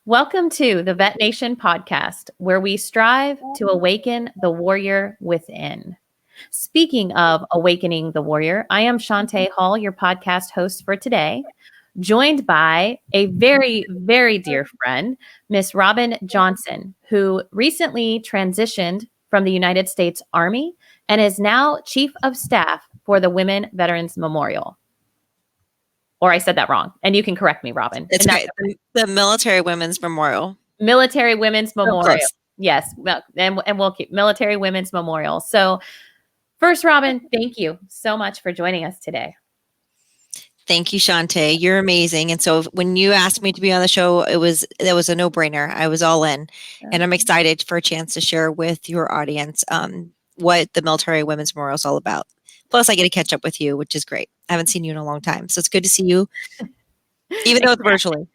Welcome to the Vet Nation podcast, where we strive to awaken the warrior within. Speaking of awakening the warrior, I am Chaunte Hall, your podcast host for today, joined by a very, very dear friend, Miss Robin Johnson, who recently transitioned from the United States Army and is now Chief of Staff for the Women Veterans Memorial. Or I said that wrong, and you can correct me, Robin. It's great. The Military Women's Memorial. Military Women's Memorial. Close. Yes, and we'll keep Military Women's Memorial. So first, Robin, thank you so much for joining us today. Thank you, Chaunte. You're amazing. And so when you asked me to be on the show, it was a no-brainer. I was all in. And I'm excited for a chance to share with your audience what the Military Women's Memorial is all about. Plus, I get to catch up with you, which is great. I haven't seen you in a long time. So it's good to see you, even though it's virtually.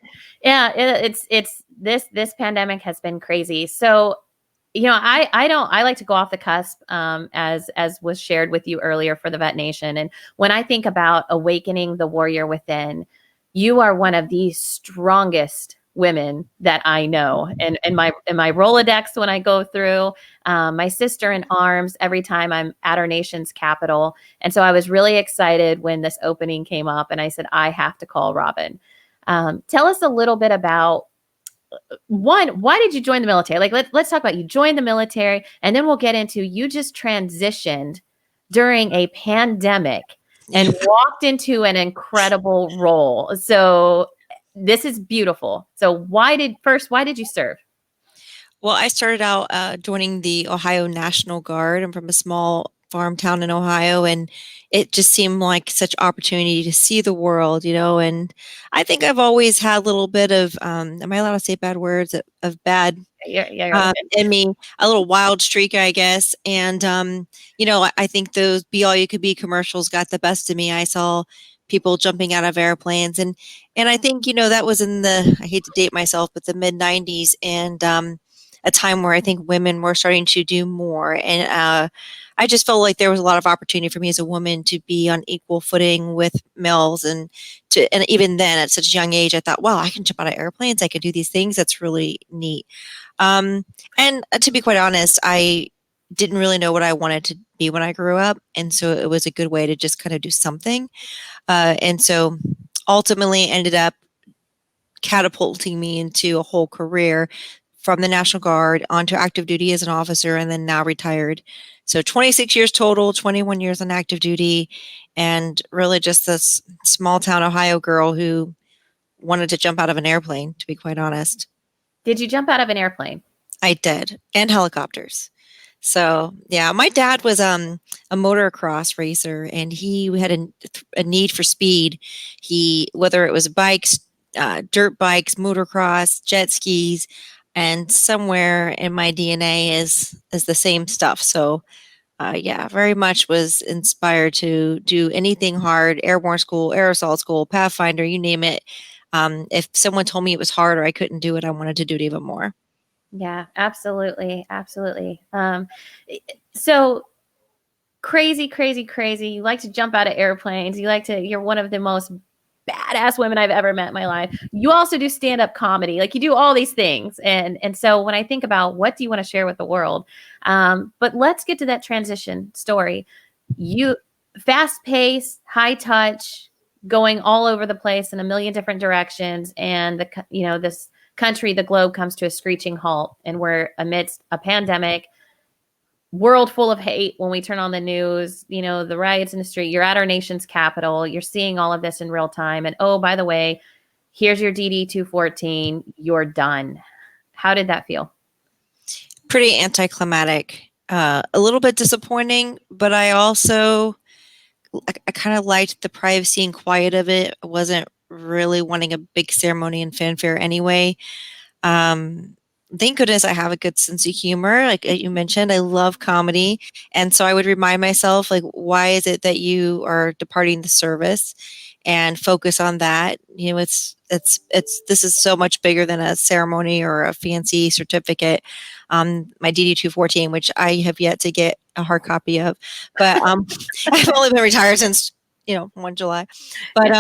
Yeah, it's this pandemic has been crazy. So, I like to go off the cusp, as was shared with you earlier for the Vet Nation. And when I think about awakening the warrior within, you are one of the strongest women that I know. And in my Rolodex, when I go through, my sister in arms every time I'm at our nation's capital. And so I was really excited when this opening came up, and I said, I have to call Robin. Tell us a little bit about why did you join the military? Like, let's talk about you joined the military, and then we'll get into you just transitioned during a pandemic and walked into an incredible role. So this is beautiful. So why did you serve? Well, I started out joining the Ohio National Guard. I'm from a small farm town in Ohio, and it just seemed like such opportunity to see the world, and I think I've always had a little bit of, am I allowed to say bad words, of bad in me, a little wild streak, I guess. And, I think those Be All You Could Be commercials got the best of me. I saw people jumping out of airplanes, and I think, that was in I hate to date myself, but the mid 90s, and a time where I think women were starting to do more. And I just felt like there was a lot of opportunity for me as a woman to be on equal footing with males. And even then at such a young age, I thought, wow, I can jump out of airplanes. I can do these things. That's really neat. And to be quite honest, I didn't really know what I wanted to be when I grew up. And so it was a good way to just kind of do something. And so ultimately ended up catapulting me into a whole career from the National Guard onto active duty as an officer, and then now retired. So 26 years total, 21 years on active duty, and really just this small town Ohio girl who wanted to jump out of an airplane, to be quite honest. Did you jump out of an airplane? I did, and helicopters. So yeah, my dad was a motocross racer, and he had a need for speed. Whether it was bikes, dirt bikes, motocross, jet skis, and somewhere in my DNA is the same stuff. So very much was inspired to do anything hard, airborne school, air assault school, Pathfinder, you name it. If someone told me it was hard or I couldn't do it, I wanted to do it even more. Yeah, absolutely. Absolutely. So crazy. You like to jump out of airplanes. You're one of the most badass women I've ever met in my life. You also do stand-up comedy. Like, you do all these things. And so when I think about what do you want to share with the world? But let's get to that transition story. You fast pace, high touch, going all over the place in a million different directions. And this country, the globe, comes to a screeching halt. And we're amidst a pandemic, world full of hate. When we turn on the news, the riots in the street, you're at our nation's capital, you're seeing all of this in real time. And oh, by the way, here's your DD-214, you're done. How did that feel? Pretty anticlimactic, a little bit disappointing, but I kind of liked the privacy and quiet of it. I wasn't really wanting a big ceremony and fanfare anyway. Thank goodness I have a good sense of humor. Like you mentioned, I love comedy. And so I would remind myself, like, why is it that you are departing the service, and focus on that? This is so much bigger than a ceremony or a fancy certificate. My DD-214, which I have yet to get a hard copy of, but I've only been retired since, 1 July. But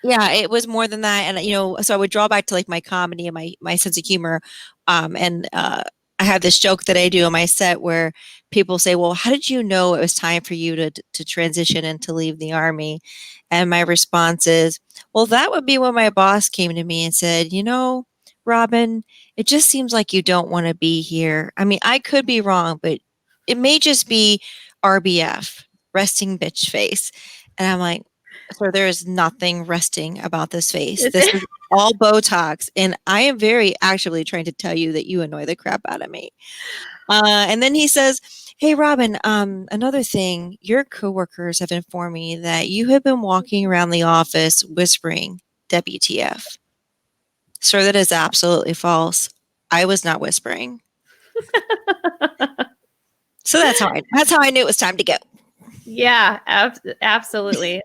Yeah, it was more than that. And so I would draw back to like my comedy and my sense of humor. And I have this joke that I do on my set where people say, "Well, how did you know it was time for you to transition and to leave the army?" And my response is, "Well, that would be when my boss came to me and said, Robin, it just seems like you don't want to be here. I mean, I could be wrong, but it may just be RBF, resting bitch face." And I'm like, so there is nothing resting about this face. This is all Botox, and I am very actively trying to tell you that you annoy the crap out of me. And then he says, "Hey, Robin, another thing, your coworkers have informed me that you have been walking around the office whispering WTF. Sir, that is absolutely false. I was not whispering." So that's how I knew it was time to go. Yeah, absolutely.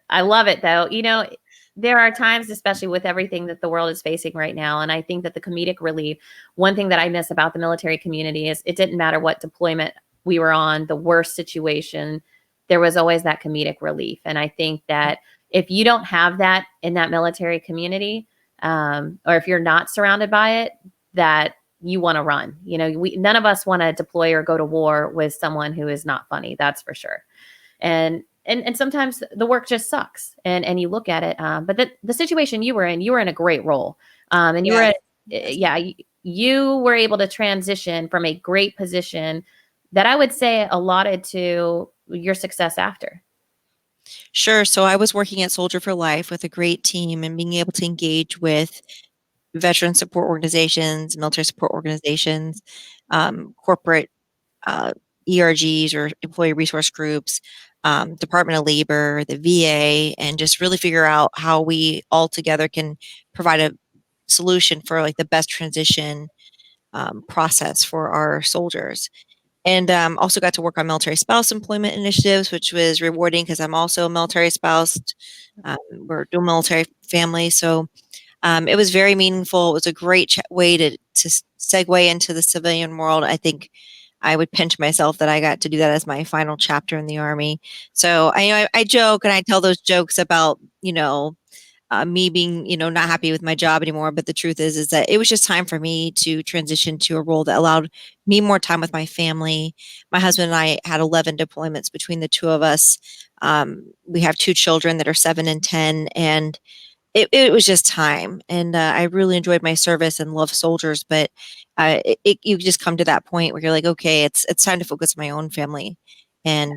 I love it though. There are times, especially with everything that the world is facing right now, and I think that the comedic relief, one thing that I miss about the military community is it didn't matter what deployment we were on, the worst situation, there was always that comedic relief. And I think that if you don't have that in that military community, or if you're not surrounded by it, that you want to run. None of us want to deploy or go to war with someone who is not funny. That's for sure. And sometimes the work just sucks, and you look at it. But the situation you were in a great role, and you were, Yes. Yes. yeah, you were able to transition from a great position that I would say allotted to your success after. Sure. So I was working at Soldier for Life with a great team and being able to engage with veteran support organizations, military support organizations, corporate uh, ERGs or employee resource groups, Department of Labor, the VA, and just really figure out how we all together can provide a solution for like the best transition process for our soldiers. And also got to work on military spouse employment initiatives, which was rewarding because I'm also a military spouse. We're dual military family, so it was very meaningful. It was a great way to segue into the civilian world. I think I would pinch myself that I got to do that as my final chapter in the army. So I joke and I tell those jokes about me being not happy with my job anymore. But the truth is that it was just time for me to transition to a role that allowed me more time with my family. My husband and I had 11 deployments between the two of us. We have two children that are 7 and 10, and it was just time. And I really enjoyed my service and love soldiers, but you just come to that point where you're like, okay, it's time to focus on my own family, and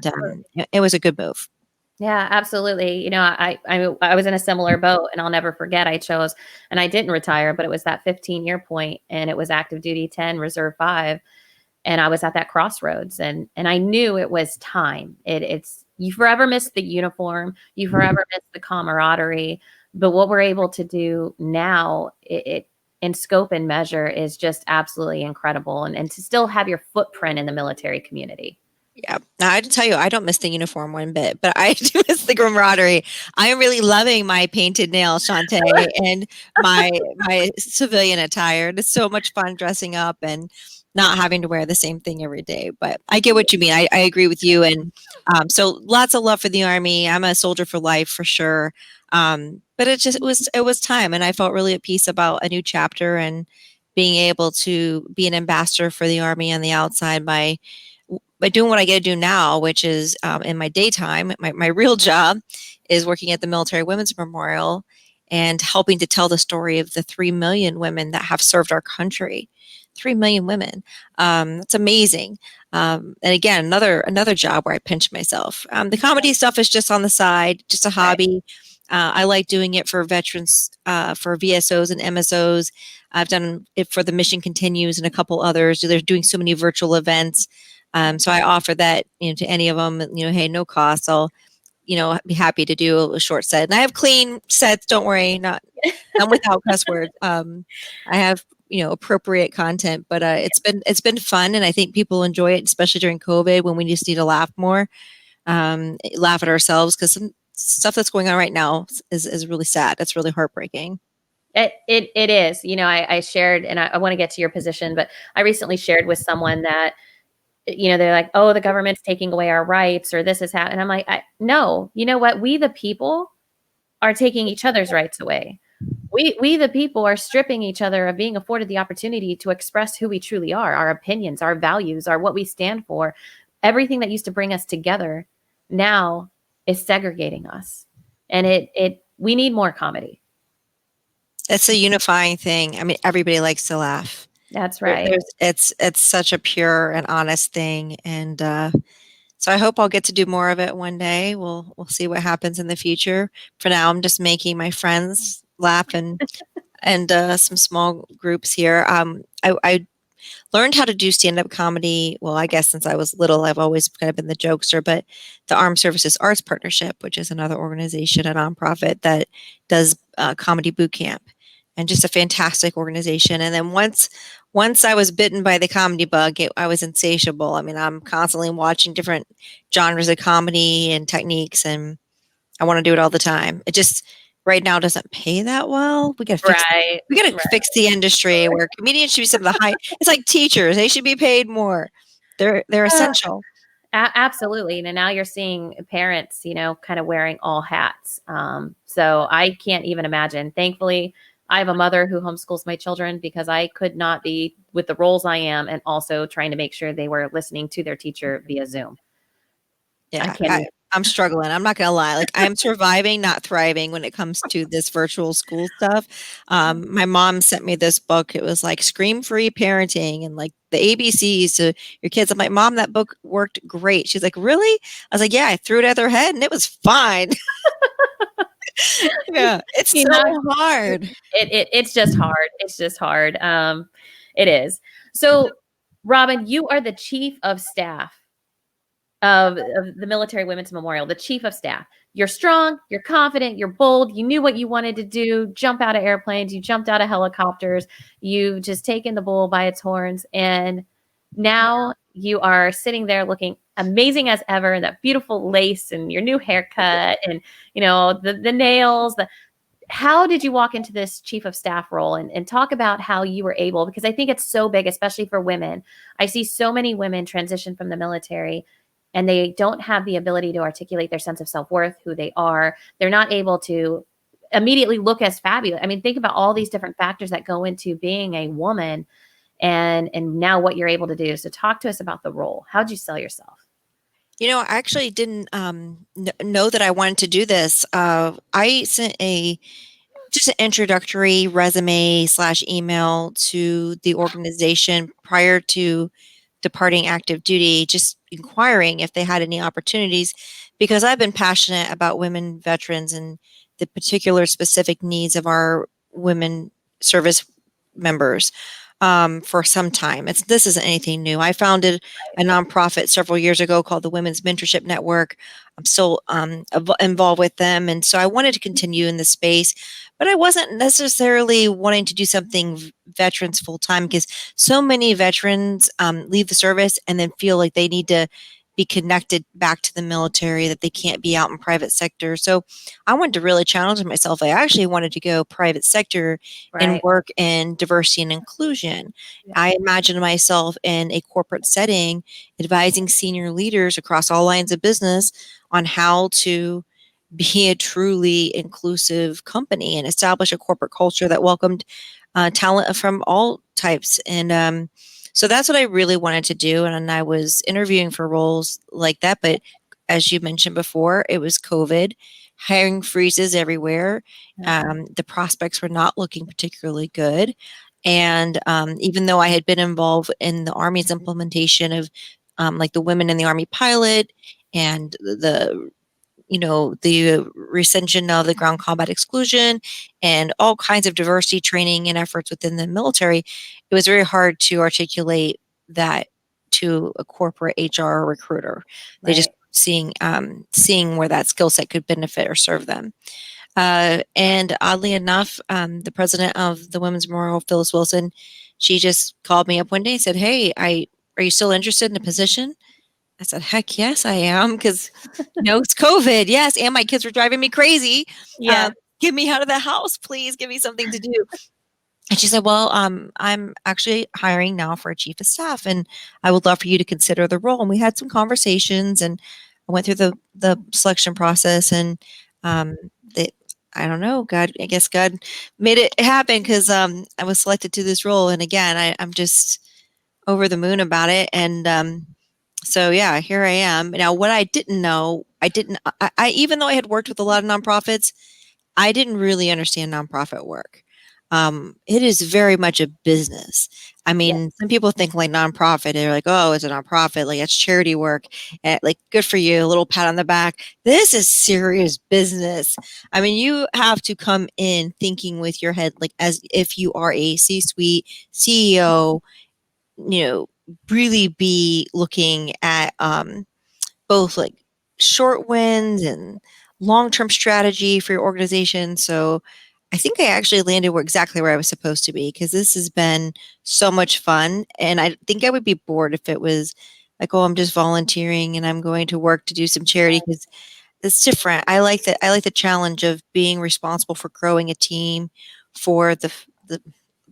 it was a good move. Yeah, absolutely. I was in a similar boat, and I'll never forget. And I didn't retire, but it was that 15-year point, and it was active duty 10, reserve 5, and I was at that crossroads, and I knew it was time. It's you forever miss the uniform, you forever miss the camaraderie, but what we're able to do now, it in scope and measure is just absolutely incredible, and to still have your footprint in the military community. Yeah. Now, I have to tell you, I don't miss the uniform one bit, but I do miss the camaraderie. I am really loving my painted nails, Chaunte, and my civilian attire. It's so much fun dressing up and not having to wear the same thing every day. But I get what you mean. I agree with you. And so lots of love for the Army. I'm a soldier for life for sure. But it was time, and I felt really at peace about a new chapter and being able to be an ambassador for the Army on the outside by doing what I get to do now, which is in my daytime, my real job is working at the Military Women's Memorial and helping to tell the story of the 3 million women that have served our country. 3 million women. That's amazing. And again, another job where I pinch myself. The comedy stuff is just on the side, just a Right. hobby. I like doing it for veterans, for VSOs and MSOs. I've done it for the Mission Continues and a couple others. They're doing so many virtual events. So I offer that, to any of them, hey, no cost. I'll, be happy to do a short set. And I have clean sets. Don't worry, not none without cuss words. I have, appropriate content, but it's been fun, and I think people enjoy it, especially during COVID when we just need to laugh more, laugh at ourselves because some stuff that's going on right now is really sad. It's really heartbreaking. It is. I shared, and I want to get to your position, but I recently shared with someone that, they're like, oh, the government's taking away our rights or this is happening. And I'm like, no, you know what? We, the people, are taking each other's rights away. We the people are stripping each other of being afforded the opportunity to express who we truly are, our opinions, our values, our what we stand for. Everything that used to bring us together now is segregating us. And it we need more comedy. It's a unifying thing. I mean, everybody likes to laugh. That's right. It's such a pure and honest thing, and so I hope I'll get to do more of it one day. We'll see what happens in the future. For now, I'm just making my friends laugh and some small groups here. I learned how to do stand-up comedy. Well, I guess since I was little, I've always kind of been the jokester, but the Armed Services Arts Partnership, which is another organization, a nonprofit that does comedy boot camp, and just a fantastic organization. And then once I was bitten by the comedy bug, I was insatiable. I mean, I'm constantly watching different genres of comedy and techniques, and I want to do it all the time. It just right now doesn't pay that well. Right. We gotta Right. fix the industry where comedians should be some of the high. It's like teachers; they should be paid more. They're Uh, essential. absolutely. And now you're seeing parents, kind of wearing all hats. So I can't even imagine. Thankfully, I have a mother who homeschools my children because I could not be with the roles I am and also trying to make sure they were listening to their teacher via Zoom. I Yeah, can't even. I'm struggling. I'm not gonna lie. Like I'm surviving, not thriving when it comes to this virtual school stuff. My mom sent me this book. It was like scream-free parenting and like the ABCs to your kids. I'm like, Mom, that book worked great. She's like, Really? I was like, Yeah, I threw it at their head and it was fine. Yeah, it's You so know, hard. it's just hard. It's just hard. It is. So, Robin, you are the chief of staff of the Military Women's Memorial, the chief of staff. You're strong, you're confident, you're bold, you knew what you wanted to do, jump out of airplanes, you jumped out of helicopters, you've just taken the bull by its horns, and now you are sitting there looking amazing as ever, that beautiful lace and your new haircut and the nails. How did you walk into this chief of staff role, and talk about how you were able, because I think it's so big, especially for women. I see so many women transition from the military and they don't have the ability to articulate their sense of self-worth, who they are. They're not able to immediately look as fabulous. I mean, think about all these different factors that go into being a woman, and now what you're able to do. So talk to us about the role. How'd you sell yourself? I actually didn't know that I wanted to do this. I sent a just an introductory resume slash email to the organization prior to departing active duty, just inquiring if they had any opportunities, because I've been passionate about women veterans and the particular specific needs of our women service members for some time. This isn't anything new. I founded a nonprofit several years ago called the Women's Mentorship Network. I'm still involved with them, and so I wanted to continue in this space, but I wasn't necessarily wanting to do something veterans full time, because so many veterans leave the service and then feel like they need to be connected back to the military, that they can't be out in private sector. So I wanted to really challenge myself. I actually wanted to go private sector and Right. work in diversity and inclusion. Yeah. I imagined myself in a corporate setting advising senior leaders across all lines of business on how to be a truly inclusive company and establish a corporate culture that welcomed talent from all types. And so that's what I really wanted to do. And I was interviewing for roles like that. But as you mentioned before, it was COVID, hiring freezes everywhere. Yeah. The prospects were not looking particularly good. And even though I had been involved in the Army's implementation of like the Women in the Army pilot and the recension of the ground combat exclusion and all kinds of diversity training and efforts within the military, it was very hard to articulate that to a corporate HR recruiter. They just Right. seeing where that skill set could benefit or serve them. And oddly enough, the president of the Women's Memorial, Phyllis Wilson, she just called me up one day and said, "Hey, are you still interested in a position?" I said, "Heck yes, I am," because it's COVID. Yes, and my kids were driving me crazy. Yeah. Get me out of the house, please. Give me something to do. And she said, "Well, I'm actually hiring now for a chief of staff, and I would love for you to consider the role." And we had some conversations, and I went through the selection process, and um, they, I don't know. God, I guess God made it happen because I was selected to this role. And again, I'm just over the moon about it. And so yeah, here I am. Now, what I didn't know, I even though I had worked with a lot of nonprofits, I didn't really understand nonprofit work. It is very much a business. I Yeah. mean, some people think like nonprofit, they're like, oh, it's a nonprofit, like it's charity work. And, like, good for you, a little pat on the back. This is serious business. I mean, you have to come in thinking with your head, like as if you are a C-suite CEO, you know, really be looking at both like short wins and long-term strategy for your organization. So I think I actually landed exactly where I was supposed to be because this has been so much fun. And I think I would be bored if it was like, oh, I'm just volunteering and I'm going to work to do some charity because it's different. I like that. I like the challenge of being responsible for growing a team, for the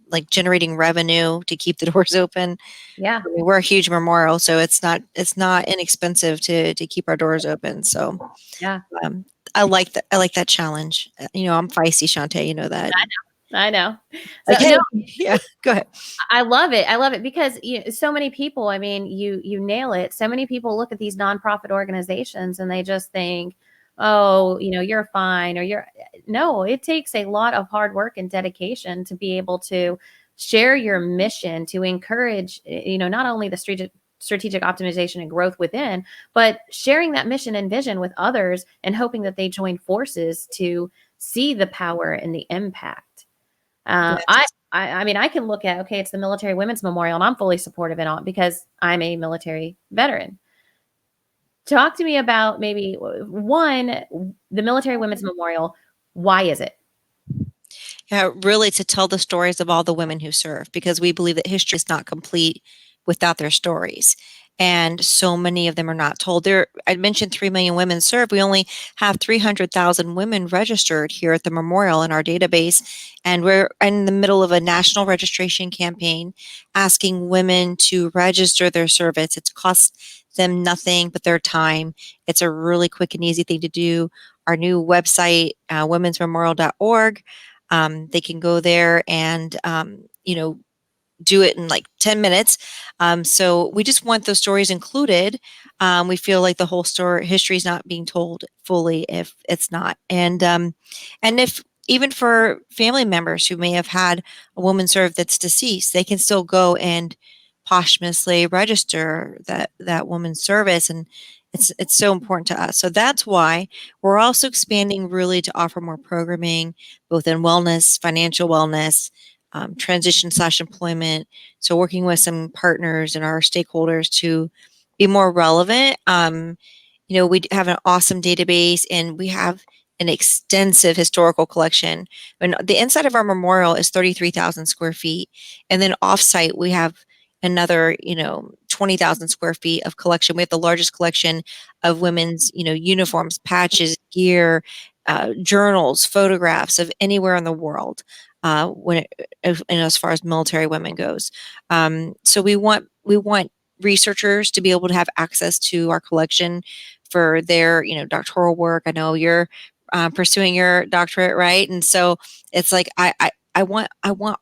like generating revenue to keep the doors open. Yeah. I mean, we're a huge memorial, so it's not inexpensive to keep our doors open. So Yeah. um, I like that. I like that challenge. I'm feisty, Chaunte. You know that. I know. So Like, no, hey, yeah, go ahead. I love it. I love it because so many people, I mean, you nail it. So many people look at these nonprofit organizations and they just think, "Oh, you're fine," or you're no, it takes a lot of hard work and dedication to be able to share your mission to encourage, not only the strategic optimization and growth within, but sharing that mission and vision with others and hoping that they join forces to see the power and the impact. Uh, I, Yes. I mean, I can look at, okay, it's the Military Women's Memorial, and I'm fully supportive in all because I'm a military veteran. Talk to me about maybe one, the Military Women's Memorial. Why is it? Yeah, really to tell the stories of all the women who serve because we believe that history is not complete without their stories. And so many of them are not told. I mentioned 3 million women serve. We only have 300,000 women registered here at the memorial in our database. And we're in the middle of a national registration campaign asking women to register their service. It costs them nothing but their time. It's a really quick and easy thing to do. Our new website, womensmemorial.org, they can go there and, do it in like 10 minutes. So we just want those stories included. We feel like the whole story history is not being told fully if it's not. And if even for family members who may have had a woman serve that's deceased, they can still go and posthumously register that woman's service. And it's so important to us. So that's why we're also expanding really to offer more programming, both in wellness, financial wellness, transition/employment. So working with some partners and our stakeholders to be more relevant. We have an awesome database and we have an extensive historical collection. And the inside of our memorial is 33,000 square feet. And then offsite, we have another, 20,000 square feet of collection. We have the largest collection of women's, uniforms, patches, gear, journals, photographs of anywhere in the world. As far as military women goes, so we want researchers to be able to have access to our collection for their doctoral work. I know you're pursuing your doctorate, right? And so it's like I want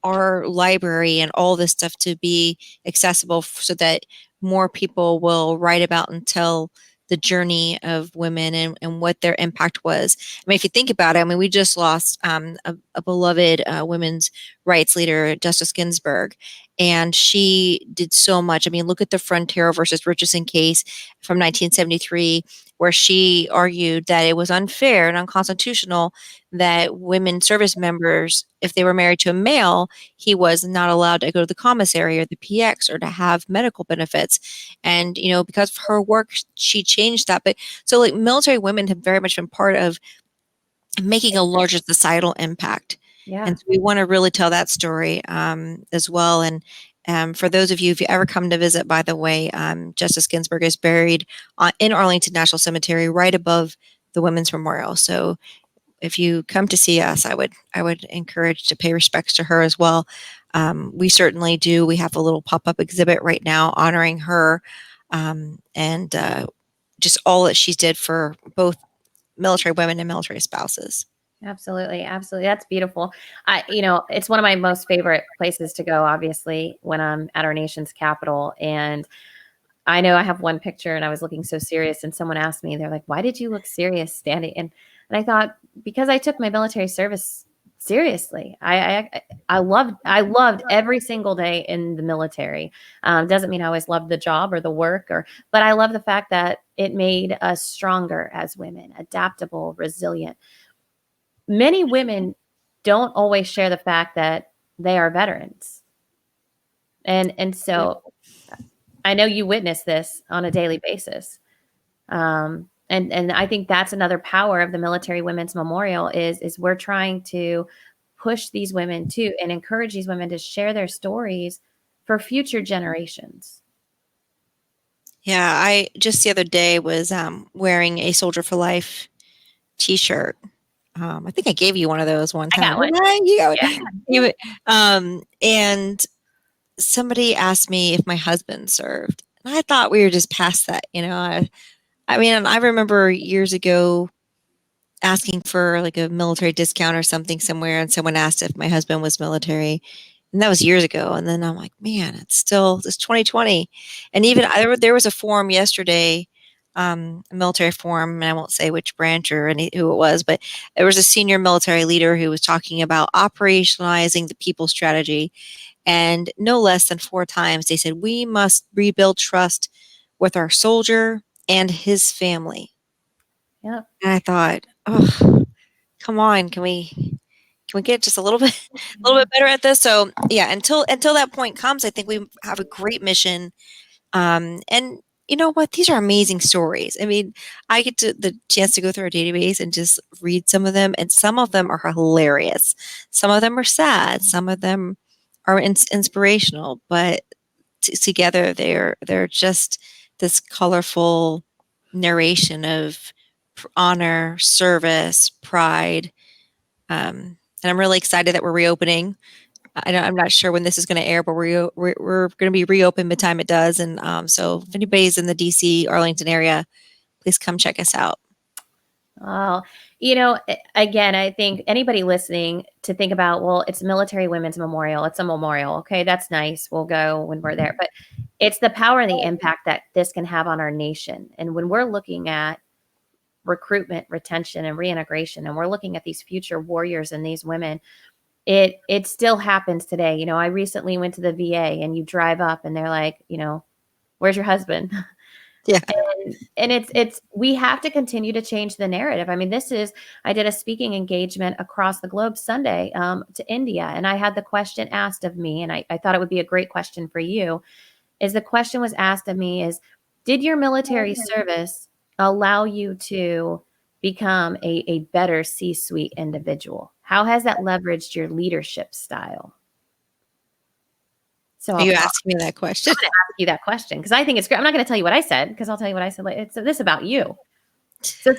our library and all this stuff to be accessible so that more people will write about and tell the journey of women and what their impact was. I mean, if you think about it, I mean, we just lost a beloved women's rights leader, Justice Ginsburg, and she did so much. I mean, look at the Frontier versus Richardson case from 1973, where she argued that it was unfair and unconstitutional that women service members, if they were married to a male, he was not allowed to go to the commissary or the PX or to have medical benefits. And, because of her work, she changed that. But so, like, military women have very much been part of making a larger societal impact. Yeah. And so we want to really tell that story as well. And for those of you, if you ever come to visit, by the way, Justice Ginsburg is buried in Arlington National Cemetery, right above the Women's Memorial. So if you come to see us, I would encourage to pay respects to her as well. We certainly do. We have a little pop-up exhibit right now honoring her, and just all that she did for both military women and military spouses. Absolutely, absolutely. That's beautiful. It's one of my most favorite places to go, obviously, when I'm at our nation's capital. And I know I have one picture and I was looking so serious, and someone asked me, they're like, "Why did you look serious standing?" And I thought, because I took my military service seriously. I loved every single day in the military. Doesn't mean I always loved the job or the work, but I love the fact that it made us stronger as women, adaptable, resilient. Many women don't always share the fact that they are veterans. And so I know you witness this on a daily basis. And I think that's another power of the Military Women's Memorial is we're trying to push these women to and encourage these women to share their stories for future generations. Yeah, I just the other day was wearing a Soldier for Life t-shirt. I think I gave you one of those one I got time. one. Didn't I? You got Yeah. one. And somebody asked me if my husband served. And I thought we were just past that, you know. I mean, I remember years ago asking for like a military discount or something somewhere, and someone asked if my husband was military, and that was years ago. And then I'm like, man, it's 2020, and even there was a forum yesterday, a military forum, and I won't say which branch or who it was, but there was a senior military leader who was talking about operationalizing the people strategy, and no less than 4 times they said we must rebuild trust with our soldier and his family. Yeah. And I thought, oh, come on, can we get just a little bit better at this? So yeah, until that point comes, I think we have a great mission. And you know what? These are amazing stories. I mean, I get the chance to go through our database and just read some of them, and some of them are hilarious. Some of them are sad. Some of them are inspirational, but together they're just this colorful narration of honor, service, pride. And I'm really excited that we're reopening. I'm not sure when this is going to air, but we're going to be reopened by the time it does. And so if anybody's in the DC, Arlington area, please come check us out. Oh, again, I think anybody listening to think about, well, it's Military Women's Memorial. It's a memorial. Okay, that's nice. We'll go when we're there. But it's the power and the impact that this can have on our nation. And when we're looking at recruitment, retention, and reintegration, and we're looking at these future warriors and these women, it still happens today. I recently went to the VA, and you drive up and they're like, where's your husband? Yeah. And it's we have to continue to change the narrative. I mean, I did a speaking engagement across the globe Sunday, to India, and I had the question asked of me, and I thought it would be a great question for you. Is the question was asked of me is, did your military service allow you to become a better C-suite individual? How has that leveraged your leadership style? So Are I'm you going asking me that question? to ask you that question because I think it's great. I'm not going to tell you what I said because I'll tell you what I said later. It's this about you. So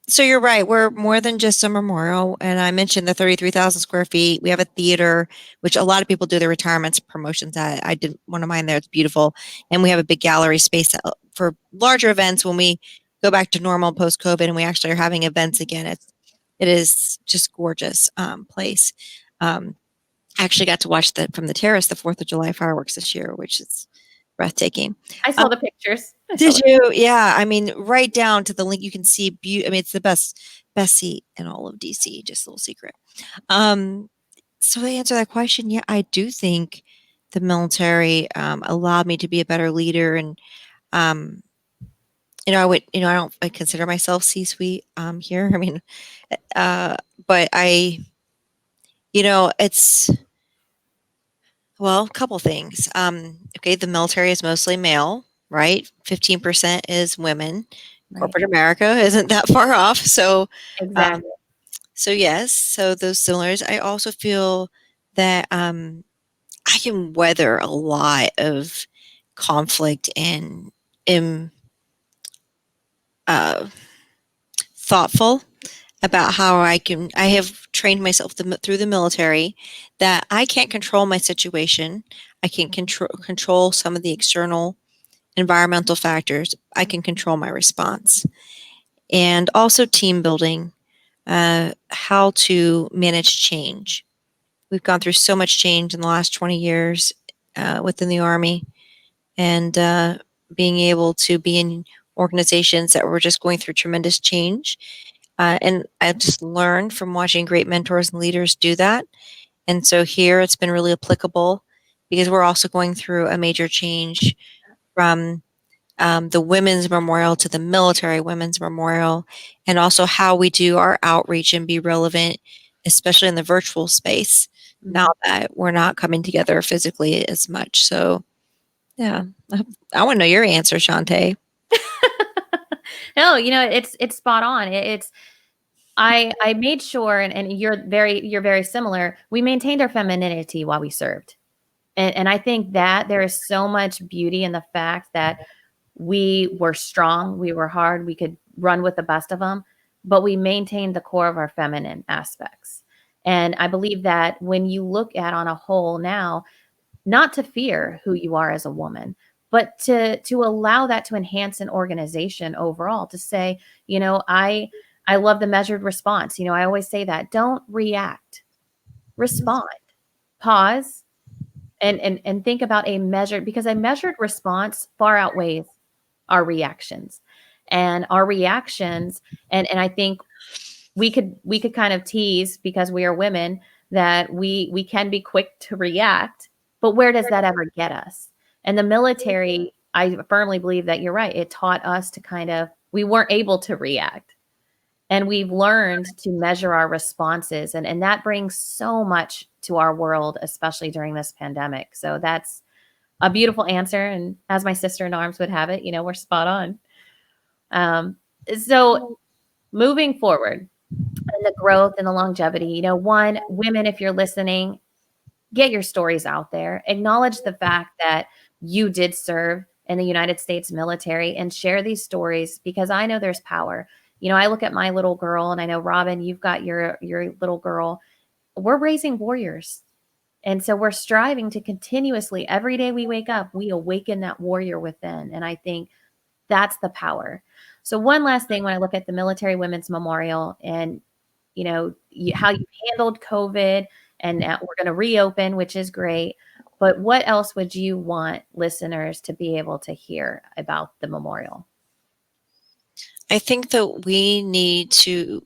So you're right. We're more than just a memorial. And I mentioned the 33,000 square feet. We have a theater, which a lot of people do their retirements promotions at. I did one of mine there. It's beautiful. And we have a big gallery space for larger events when we go back to normal post COVID and we actually are having events again. It is just gorgeous place. I actually got to watch from the terrace, the 4th of July fireworks this year, which is breathtaking. I Um, saw the pictures. I saw did the you? Yeah. I mean, right down to the link, you can see I mean, it's the best seat in all of DC. Just a little secret. Um, so to answer that question, yeah, I do think the military allowed me to be a better leader, and um, I don't I consider myself C-suite here. I mean, uh, but it's well, a couple things. Okay, the military is mostly male, right? 15% is women. right. Corporate America isn't that far off. Um, Exactly. so yes, so those similars. I also feel that I can weather a lot of conflict and am uh, thoughtful about how I have trained myself through the military that I can't control my situation. I can control some of the external environmental factors. I can control my response. And also team building. how to manage change. We've gone through so much change in the last 20 years within the Army, and being able to be in organizations that were just going through tremendous change. And I just learned from watching great mentors and leaders do that. And so here it's been really applicable because we're also going through a major change from the Women's Memorial to the Military Women's Memorial, and also how we do our outreach and be relevant, especially in the virtual space now Mhm. that we're not coming together physically as much. So, yeah, I want to know your answer, Chaunte. No, it's spot on. It's I made sure, and you're very similar. We maintained our femininity while we served. And I think that there is so much beauty in the fact that we were strong, we were hard, we could run with the best of them, but we maintained the core of our feminine aspects. And I believe that when you look at on a whole now, not to fear who you are as a woman, but to allow that to enhance an organization overall, to say, I love the measured response. I always say that. Don't react. Respond. Pause and think about a measured, because a measured response far outweighs our reactions. And our reactions, and I think we could kind of tease, because we are women, that we can be quick to react, but where does that ever get us? And the military, I firmly believe that you're right. It taught us to kind of, we weren't able to react. And we've learned to measure our responses. And that brings so much to our world, especially during this pandemic. So that's a beautiful answer. And as my sister in arms would have it, we're spot on. Um, so moving forward, and the growth and the longevity, one, women, if you're listening, get your stories out there. Acknowledge the fact that you did serve in the United States military, and share these stories, because I know there's power. I look at my little girl, and I know, Robin, you've got your little girl. We're raising warriors. And so we're striving to continuously, every day we wake up, we awaken that warrior within. And I think that's the power. So one last thing, when I look at the Military Women's Memorial, and how you handled COVID, and now we're going to reopen, which is great. But what else would you want listeners to be able to hear about the memorial? I think that we need to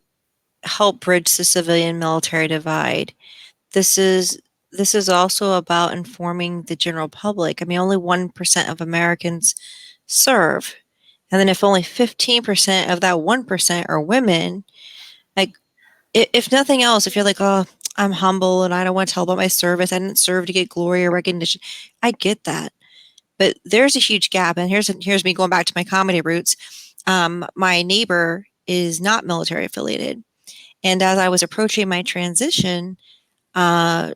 help bridge the civilian military divide. This is this is also about informing the general public. I mean, only 1% of Americans serve. And then if only 15% of that 1% are women, like if nothing else, if you're like, oh, I'm humble and I don't want to tell about my service, I didn't serve to get glory or recognition. I get that. But there's a huge gap. And here's me going back to my comedy roots. My neighbor is not military affiliated. And as I was approaching my transition,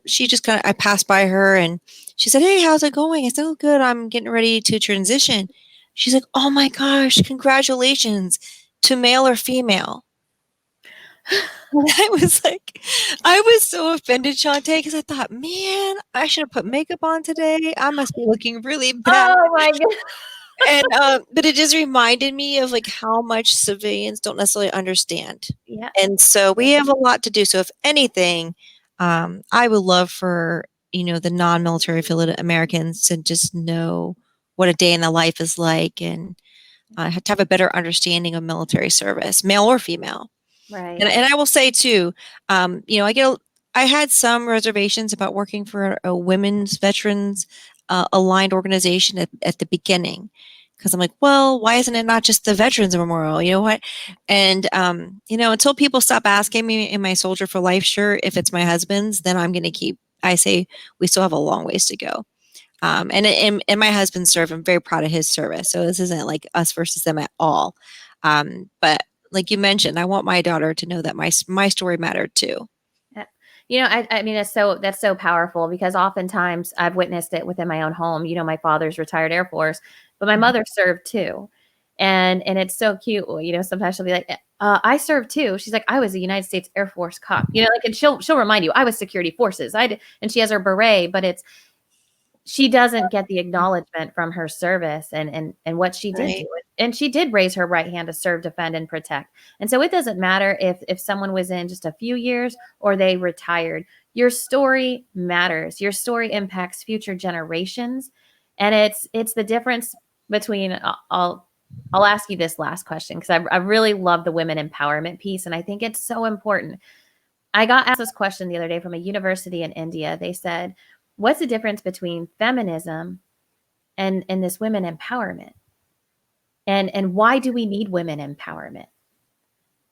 she just kind of, I passed by her and she said, "Hey, how's it going?" I said, "Oh, good. I'm getting ready to transition." She's like, "Oh my gosh, congratulations, to male or female?" I was like, I was so offended, Chaunte, because I thought, man, I should have put makeup on today. I must be looking really bad. Oh my god. And but it just reminded me of like how much civilians don't necessarily understand. Yeah. And so we have a lot to do. So if anything, I would love for, the non-military affiliated Americans to just know what a day in the life is like, and to have a better understanding of military service, male or female. And, Right. and I will say too, I had some reservations about working for a women's veterans aligned organization at the beginning, because I'm like, well, why isn't it not just the Veterans Memorial? You know what? And until people stop asking me in my Soldier for Life shirt if it's my husband's, then I'm going to keep. I say we still have a long ways to go. And my husband served. I'm very proud of his service. So this isn't like us versus them at all. But like you mentioned, I want my daughter to know that my story mattered too. Yeah. I mean, that's so powerful, because oftentimes I've witnessed it within my own home. My father's retired Air Force, but my mother served too. And it's so cute. Sometimes she'll be like, I served too. She's like, I was a United States Air Force cop. And she'll remind you, I was security forces. I did, and she has her beret, but she doesn't get the acknowledgement from her service, and what she did do. Right. and she did raise her right hand to serve, defend, and protect. And so it doesn't matter if someone was in just a few years or they retired. Your story matters. Your story impacts future generations, and it's the difference between. I'll ask you this last question because I really love the women empowerment piece, and I think it's so important. I got asked this question the other day from a university in India. They said, "What's the difference between feminism and this women empowerment? And why do we need women empowerment?"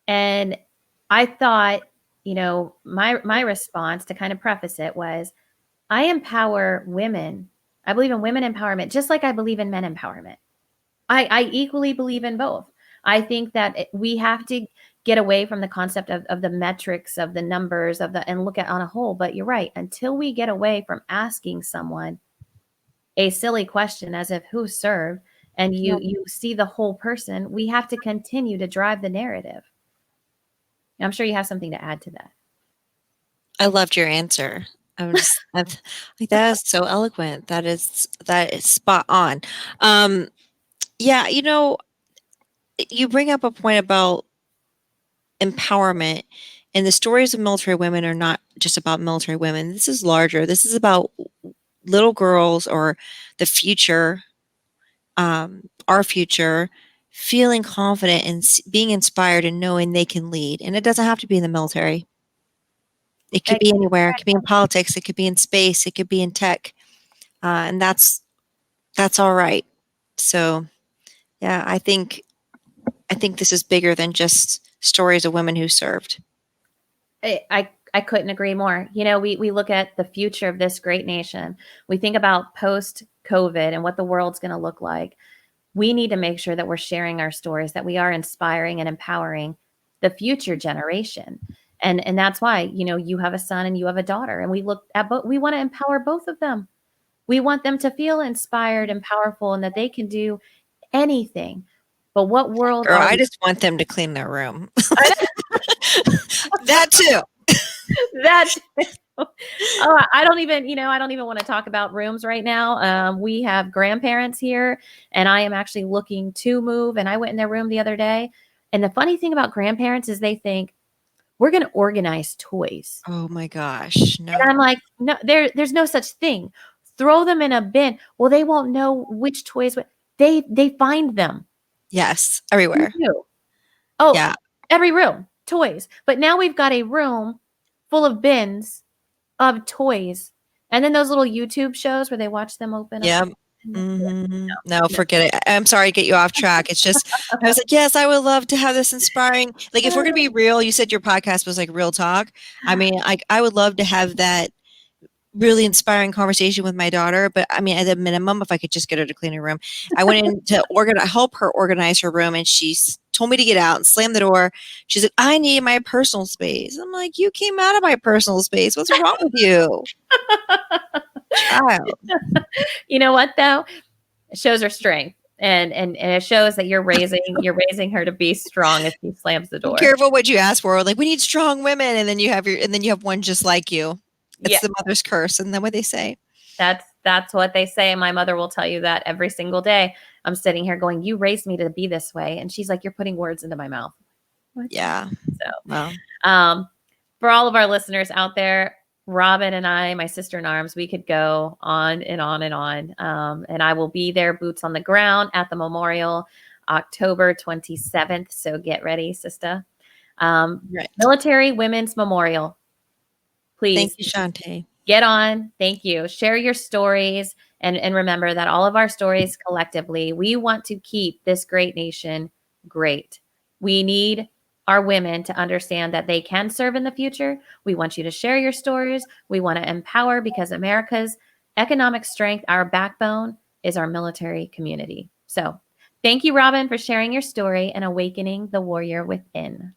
And I thought, my response to kind of preface it was, I empower women. I believe in women empowerment, just like I believe in men empowerment. I equally believe in both. I think that we have to get away from the concept of the metrics, of the numbers, and look at on a whole. But you're right. Until we get away from asking someone a silly question as if who served, and Yeah. you see the whole person, we have to continue to drive the narrative. I'm sure you have something to add to that. I loved your answer. Like that is so eloquent. That is spot on. Um, yeah, you bring up a point about empowerment, and the stories of military women are not just about military women. This is larger. This is about little girls or the future, our future, feeling confident and being inspired and knowing they can lead. And it doesn't have to be in the military. It could be anywhere. It could be in politics. It could be in space. It could be in tech, and that's all right. So, yeah, I think this is bigger than just stories of women who served. I couldn't agree more. We look at the future of this great nation. We think about post COVID and what the world's going to look like. We need to make sure that we're sharing our stories, that we are inspiring and empowering the future generation. And that's why, you have a son and you have a daughter, and we look at both. We want to empower both of them. We want them to feel inspired and powerful and that they can do anything. But what world Girl, are I we? just want them to clean their room. That too. that oh, I don't even, I don't even want to talk about rooms right now. We have grandparents here, and I am actually looking to move. And I went in their room the other day. And the funny thing about grandparents is they think we're going to organize toys. Oh my gosh, And I'm no. like, no, there's no such thing. Throw them in a bin. Well, they won't know which toys. They find them. Yes, They everywhere. do. Oh, Yeah. every room, toys. But now we've got a room full of bins of toys. And then those little YouTube shows where they watch them open up. Yeah. No, No, no. forget it. I'm sorry to get you off track. It's just I was like, yes, I would love to have this inspiring. Like, if we're gonna be real, you said your podcast was like real talk. I mean, I would love to have that really inspiring conversation with my daughter. But I mean, at a minimum, if I could just get her to clean her room. I went in to help her organize her room, and told me to get out and slam the door. She's like, I need my personal space. I'm like, you came out of my personal space. What's wrong with you, child? You know what though? It shows her strength. And it shows that you're raising her to be strong if she slams the Be door. careful what you ask for. Like, we need strong women, and then you have one just like you. Yeah, It's the mother's curse, and then what they say. that's what they say. And my mother will tell you that every single day. I'm sitting here going, "You raised me to be this way," and she's like, "You're putting words into my mouth." What? Yeah. So, Well, um, for all of our listeners out there, Robin and I, my sister in arms, we could go on and on and on. And I will be there, boots on the ground at the memorial, October 27th. So get ready, sister. right. Military Women's Memorial. Thank Please you, Chaunte. get on. Thank you. Share your stories. And remember that all of our stories collectively, we want to keep this great nation great. We need our women to understand that they can serve in the future. We want you to share your stories. We want to empower, because America's economic strength, our backbone, is our military community. So thank you, Robin, for sharing your story and awakening the warrior within.